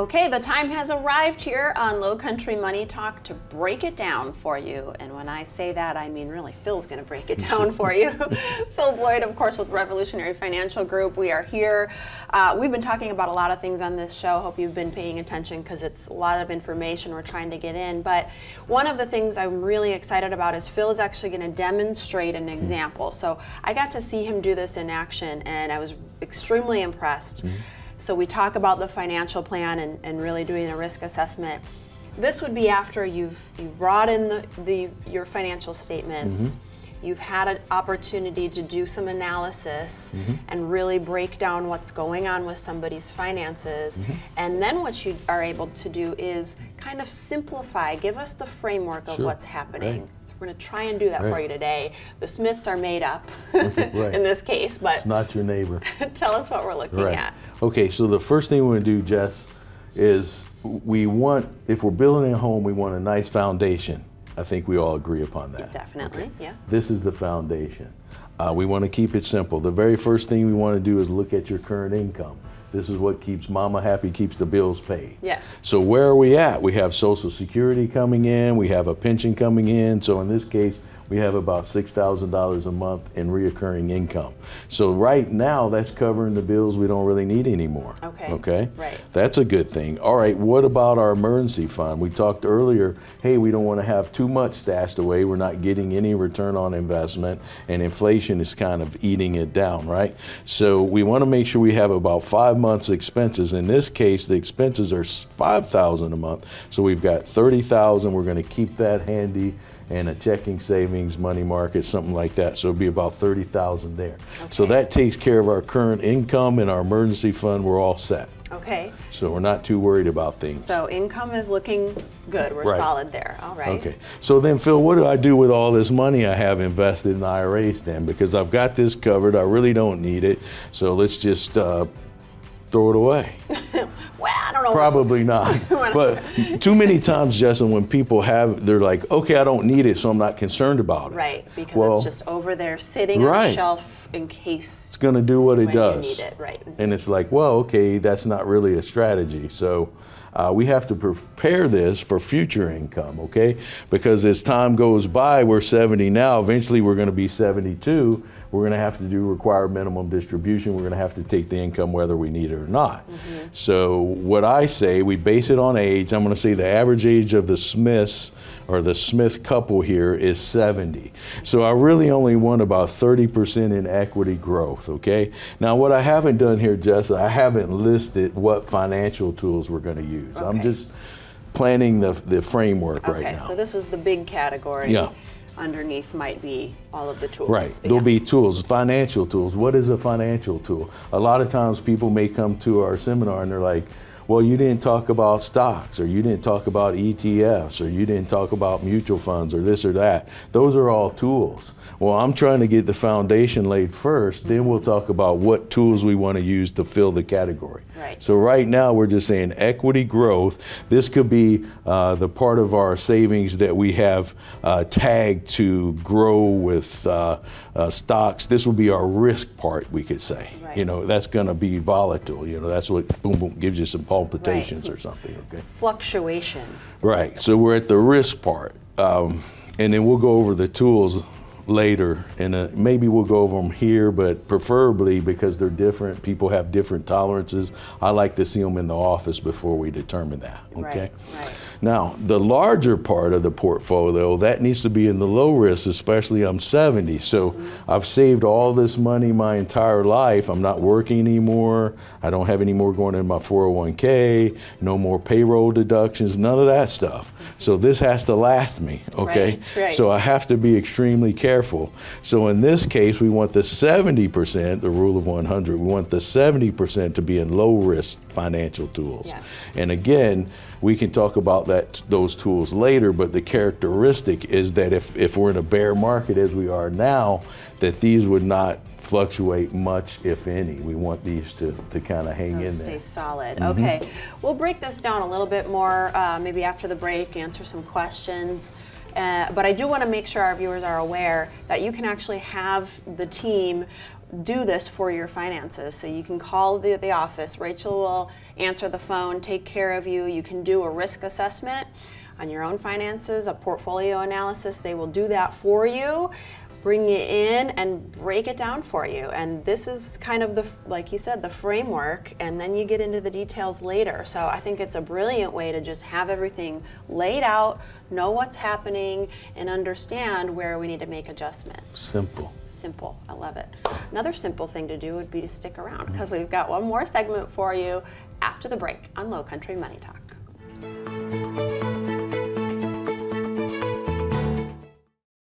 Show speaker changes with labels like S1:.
S1: Okay, the time has arrived here on Lowcountry Money Talk to break it down for you. And when I say that, I mean really Phil's going to break it down for you. Phil Bloyd, of course, with Revolutionary Financial Group. We are here. We've been talking about a lot of things on this show. Hope you've been paying attention because it's a lot of information we're trying to get in. But one of the things I'm really excited about is Phil is actually going to demonstrate an example. So I got to see him do this in action, and I was extremely impressed. So we talk about the financial plan and really doing a risk assessment. This would be after you've brought in your financial statements, you've had an opportunity to do some analysis and really break down what's going on with somebody's finances. And then what you are able to do is kind of simplify, give us the framework of what's happening.
S2: Right.
S1: We're going to try and do that for you today. The Smiths are made up in this case, but
S2: it's not your neighbor.
S1: Tell us what we're looking at.
S2: Okay, so the first thing we're going to do, Jess, is we want, if we're building a home, we want a nice foundation. I think we all agree upon that.
S1: Definitely, yeah.
S2: This is the foundation. We want to keep it simple. The very first thing we want to do is look at your current income. This is what keeps mama happy, keeps the bills paid.
S1: Yes.
S2: So where are we at? We have Social Security coming in, we have a pension coming in. So in this case, we have about $6,000 a month in reoccurring income. So right now, that's covering the bills we don't really need anymore. Okay?
S1: Right.
S2: That's a good thing. All right, what about our emergency fund? We talked earlier, hey, we don't want to have too much stashed away. We're not getting any return on investment, and inflation is kind of eating it down, right? So we want to make sure we have about 5 months expenses. In this case, the expenses are $5,000 a month. So we've got $30,000. We're going to keep that handy, and a checking, savings, money market, something like that. So it'll be about $30,000 there. So that takes care of our current income, and our emergency fund, we're all set.
S1: Okay.
S2: So we're not too worried about things.
S1: So income is looking good. We're solid there. All right.
S2: Okay. So then, Phil, what do I do with all this money I have invested in IRAs then? Because I've got this covered. I really don't need it. So let's just throw it away.
S1: Well, I don't know.
S2: Probably not. But too many times, Jessa, when people they're like, okay, I don't need it, so I'm not concerned about it.
S1: Right, because it's just over there sitting on the shelf in case
S2: it's going to do what it does.
S1: You need it, right.
S2: And it's like, well, okay, that's not really a strategy. So we have to prepare this for future income, okay? Because as time goes by, we're 70 now, eventually we're going to be 72. We're going to have to do required minimum distribution. We're going to have to take the income whether we need it or not. So what I say, we base it on age. I'm going to say the average age of the Smiths, or the Smith couple here, is 70. So I really only want about 30% in equity growth, okay? Now what I haven't done here, Jess, I haven't listed what financial tools we're going to use. I'm just planning the framework right now.
S1: Okay, so this is the big category.
S2: Yeah.
S1: Underneath might be all of the tools.
S2: Right, there'll be tools, financial tools. What is a financial tool? A lot of times people may come to our seminar and they're like, well, you didn't talk about stocks, or you didn't talk about ETFs, or you didn't talk about mutual funds, or this or that. Those are all tools. Well, I'm trying to get the foundation laid first, then we'll talk about what tools we want to use to fill the category.
S1: Right.
S2: So right now we're just saying equity growth. This could be the part of our savings that we have tagged to grow with stocks. This will be our risk part, we could say.
S1: Right.
S2: You know, that's going to be volatile. You know, that's what boom, boom, gives you some palpitations or something. Okay.
S1: Fluctuation.
S2: Right. So we're at the risk part, and then we'll go over the tools later, and maybe we'll go over them here, but preferably, because they're different, people have different tolerances, I like to see them in the office before we determine that, okay?
S1: Right.
S2: Now, the larger part of the portfolio, that needs to be in the low risk, especially I'm 70, so I've saved all this money my entire life. I'm not working anymore. I don't have any more going in my 401k, no more payroll deductions, none of that stuff. So this has to last me, okay?
S1: Right.
S2: So I have to be extremely careful. So in this case, we want the 70%, the rule of 100, we want the 70% to be in low risk financial tools.
S1: Yes.
S2: And again, we can talk about those tools later, but the characteristic is that if we're in a bear market as we are now, that these would not fluctuate much, if any. We want these to kind of hang in there.
S1: Stay solid. Okay, we'll break this down a little bit more, maybe after the break, answer some questions. But I do want to make sure our viewers are aware that you can actually have the team do this for your finances. So you can call the office. Rachel will answer the phone, take care of you. You can do a risk assessment on your own finances, a portfolio analysis. They will do that for you, bring you in and break it down for you. And this is kind of the, like he said, the framework, and then you get into the details later. So I think it's a brilliant way to just have everything laid out, know what's happening, and understand where we need to make adjustments.
S2: Simple.
S1: Simple. I love it. Another simple thing to do would be to stick around, because we've got one more segment for you after the break on Lowcountry Money Talk.